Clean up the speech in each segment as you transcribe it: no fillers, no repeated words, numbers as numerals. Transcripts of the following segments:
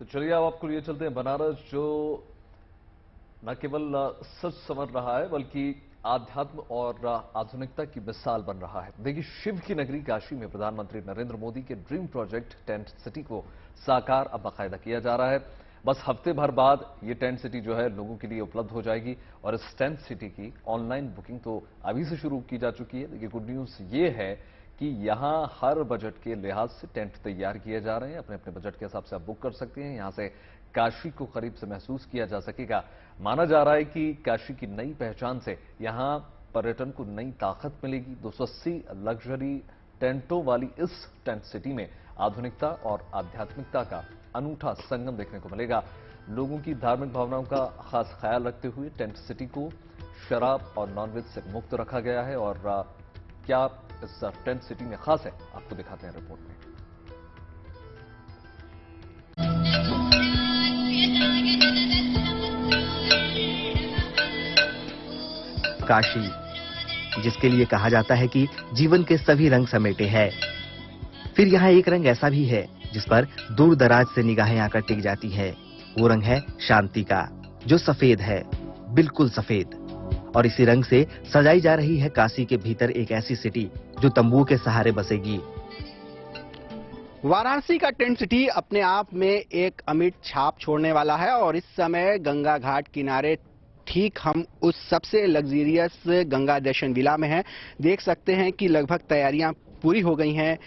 तो चलिए अब आपको लिए चलते हैं बनारस, जो न केवल सच समझ रहा है बल्कि आध्यात्म और आधुनिकता की मिसाल बन रहा है। देखिए, शिव की नगरी काशी में प्रधानमंत्री नरेंद्र मोदी के ड्रीम प्रोजेक्ट टेंट सिटी को साकार अब बाकायदा किया जा रहा है। बस हफ्ते भर बाद ये टेंट सिटी जो है लोगों के लिए उपलब्ध हो जाएगी और इस टेंट सिटी की ऑनलाइन बुकिंग तो अभी से शुरू की जा चुकी है। देखिए, गुड न्यूज ये है कि यहां हर बजट के लिहाज से टेंट तैयार किए जा रहे हैं। अपने अपने बजट के हिसाब से आप बुक कर सकते हैं। यहां से काशी को करीब से महसूस किया जा सकेगा। माना जा रहा है कि काशी की नई पहचान से यहां पर्यटन को नई ताकत मिलेगी। 280 लग्जरी टेंटों वाली इस टेंट सिटी में आधुनिकता और आध्यात्मिकता का अनूठा संगम देखने को मिलेगा। लोगों की धार्मिक भावनाओं का खास ख्याल रखते हुए टेंट सिटी को शराब और नॉनवेज से मुक्त रखा गया है। और क्या इस टेंट सिटी में खास है, आपको दिखाते हैं रिपोर्ट में। काशी, जिसके लिए कहा जाता है कि जीवन के सभी रंग समेटे है, फिर यहाँ एक रंग ऐसा भी है जिस पर दूर दराज से निगाहें आकर टिक जाती है। वो रंग है शांति का, जो सफेद है, बिल्कुल सफेद। और इसी रंग से सजाई जा रही है काशी के भीतर एक ऐसी सिटी जो तंबुओं के सहारे बसेगी। वाराणसी का टेंट सिटी अपने आप में एक अमिट छाप छोड़ने वाला है और इस समय गंगा घाट किनारे ठीक हम उस सबसे लग्जरियस गंगा दर्शन विला में हैं। देख सकते हैं कि लगभग तैयारियां पूरी हो गई हैं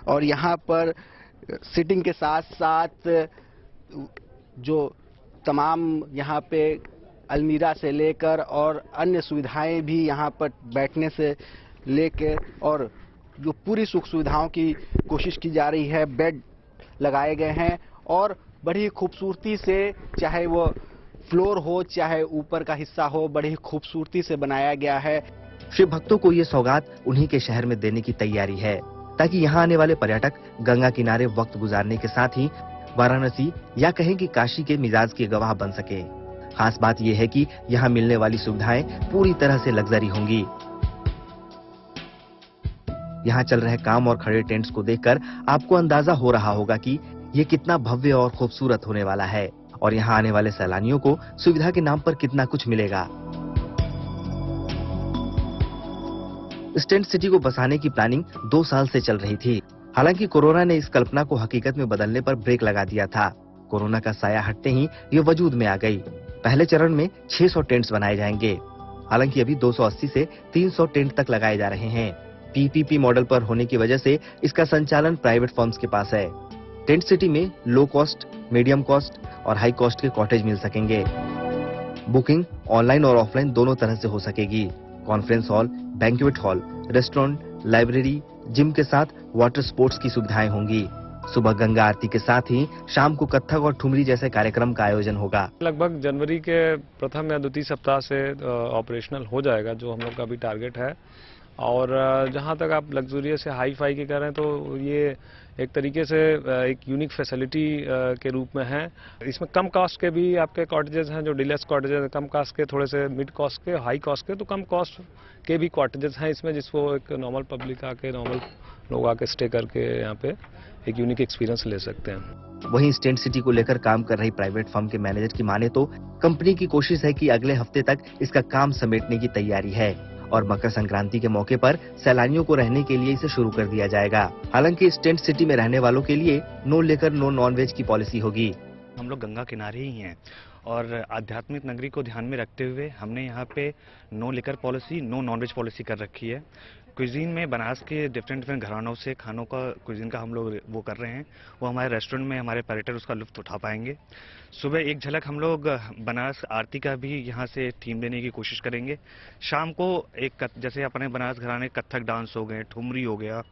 और यहाँ पर सिटिंग के साथ साथ जो तमाम यहाँ पे अलमीरा से लेकर और अन्य सुविधाएं भी यहाँ पर बैठने से लेकर और जो पूरी सुख सुविधाओं की कोशिश की जा रही है। बेड लगाए गए हैं और बड़ी खूबसूरती से, चाहे वो फ्लोर हो चाहे ऊपर का हिस्सा हो, बड़ी खूबसूरती से बनाया गया है। शिव भक्तों को ये सौगात उन्हीं के शहर में देने की तैयारी है, ताकि यहाँ आने वाले पर्यटक गंगा किनारे वक्त गुजारने के साथ ही वाराणसी या कहें कि काशी के मिजाज के गवाह बन सके। खास बात यह है कि यहाँ मिलने वाली सुविधाएं पूरी तरह से लग्जरी होंगी। यहाँ चल रहे काम और खड़े टेंट्स को देखकर आपको अंदाजा हो रहा होगा कि ये कितना भव्य और खूबसूरत होने वाला है और यहाँ आने वाले सैलानियों को सुविधा के नाम पर कितना कुछ मिलेगा। इस टेंट सिटी को बसाने की प्लानिंग 2 साल से चल रही थी। हालांकि कोरोना ने इस कल्पना को हकीकत में बदलने पर ब्रेक लगा दिया था। कोरोना का साया हटते ही ये वजूद में आ गई। पहले चरण में 600 टेंट्स बनाए जाएंगे। हालांकि अभी 280 से 300 टेंट तक लगाए जा रहे हैं। पीपीपी मॉडल पर होने की वजह से इसका संचालन प्राइवेट फर्म्स के पास है। टेंट सिटी में लो कॉस्ट, मीडियम कॉस्ट और हाई कॉस्ट के कॉटेज मिल सकेंगे। बुकिंग ऑनलाइन और ऑफलाइन दोनों तरह से हो सकेगी। Conference hall, banquet hall, restaurant, library, gym के साथ वाटर स्पोर्ट्स की सुविधाएं होंगी। सुबह गंगा आरती के साथ ही शाम को कथक और ठुमरी जैसे कार्यक्रम का आयोजन होगा। लगभग जनवरी के प्रथम या द्वितीय सप्ताह से ऑपरेशनल हो जाएगा, जो हम लोग का भी टारगेट है। और जहां तक आप लग्जरियस या हाई फाई की करें तो ये एक तरीके से एक यूनिक फैसिलिटी के रूप में है। इसमें कम कॉस्ट के भी आपके कॉटेजेस हैं, जो डीलक्स कॉटेजेस, कम कॉस्ट के, थोड़े से मिड कॉस्ट के, हाई कॉस्ट के, तो कम कॉस्ट के भी कॉटेजेस हैं इसमें, जिसको एक नॉर्मल पब्लिक आके, नॉर्मल लोग आके स्टे करके यहाँ पे एक यूनिक एक्सपीरियंस ले सकते हैं। वहीं इस टेंट सिटी को लेकर काम कर रही प्राइवेट फर्म के मैनेजर की माने तो कंपनी की कोशिश है कि अगले हफ्ते तक इसका काम समेटने की तैयारी है और मकर संक्रांति के मौके पर सैलानियों को रहने के लिए इसे शुरू कर दिया जाएगा। हालांकि इस टेंट सिटी में रहने वालों के लिए नो लेकर नो नॉनवेज की पॉलिसी होगी। हम लोग गंगा किनारे ही हैं और आध्यात्मिक नगरी को ध्यान में रखते हुए हमने यहाँ पे no liquor policy, no non veg policy कर रखी है। क्विजीन में बनारस के डिफरेंट घरानों से खानों का, क्विजीन का हम लोग वो कर रहे हैं। वो हमारे रेस्टोरेंट में हमारे पर्यटक उसका लुत्फ उठा पाएंगे। सुबह एक झलक हम लोग बनारस आरती का भी यहाँ से थीम देने की कोशिश करेंगे। शाम को एक, जैसे अपने बनारस घराने कथक डांस हो गए, ठुमरी हो गया,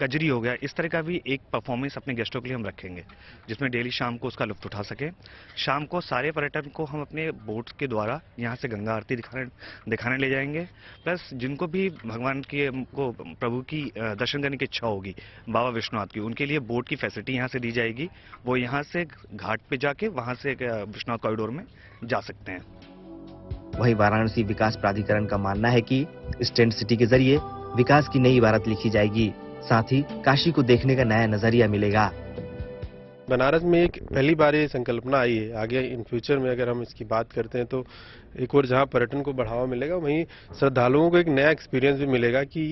कजरी हो गया, इस तरह का भी एक परफॉर्मेंस अपने गेस्टों के लिए हम रखेंगे, जिसमें डेली शाम को उसका लुत्फ उठा सके। शाम को सारे पर्यटन को हम अपने बोट के द्वारा यहाँ से गंगा आरती दिखाने ले जाएंगे। प्लस जिनको भी भगवान की को प्रभु की दर्शन करने की इच्छा होगी बाबा विश्वनाथ की, उनके लिए बोट की फैसिलिटी यहाँ से दी जाएगी। वो यहाँ से घाट पे जाके वहाँ से विश्वनाथ कॉरिडोर में जा सकते हैं। वहीं वाराणसी विकास प्राधिकरण का मानना है कि इस टेंट सिटी के जरिए विकास की नई इबारत लिखी जाएगी। साथ ही काशी को देखने का नया नजरिया मिलेगा। बनारस में एक पहली बार ये संकल्पना आई है। आगे इन फ्यूचर में अगर हम इसकी बात करते हैं तो एक और जहां पर्यटन को बढ़ावा मिलेगा, वहीं श्रद्धालुओं को एक नया एक्सपीरियंस भी मिलेगा कि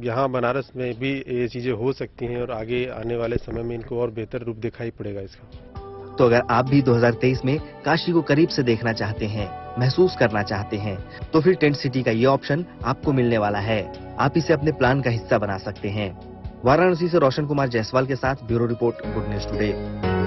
यहाँ बनारस में भी ये चीजें हो सकती हैं और आगे आने वाले समय में इनको और बेहतर रूप दिखाई पड़ेगा इसका। तो अगर आप भी 2023 में काशी को करीब से देखना चाहते हैं, महसूस करना चाहते हैं, तो फिर टेंट सिटी का ये ऑप्शन आपको मिलने वाला है। आप इसे अपने प्लान का हिस्सा बना सकते हैं। वाराणसी से रोशन कुमार जायसवाल के साथ bureau report, good news today.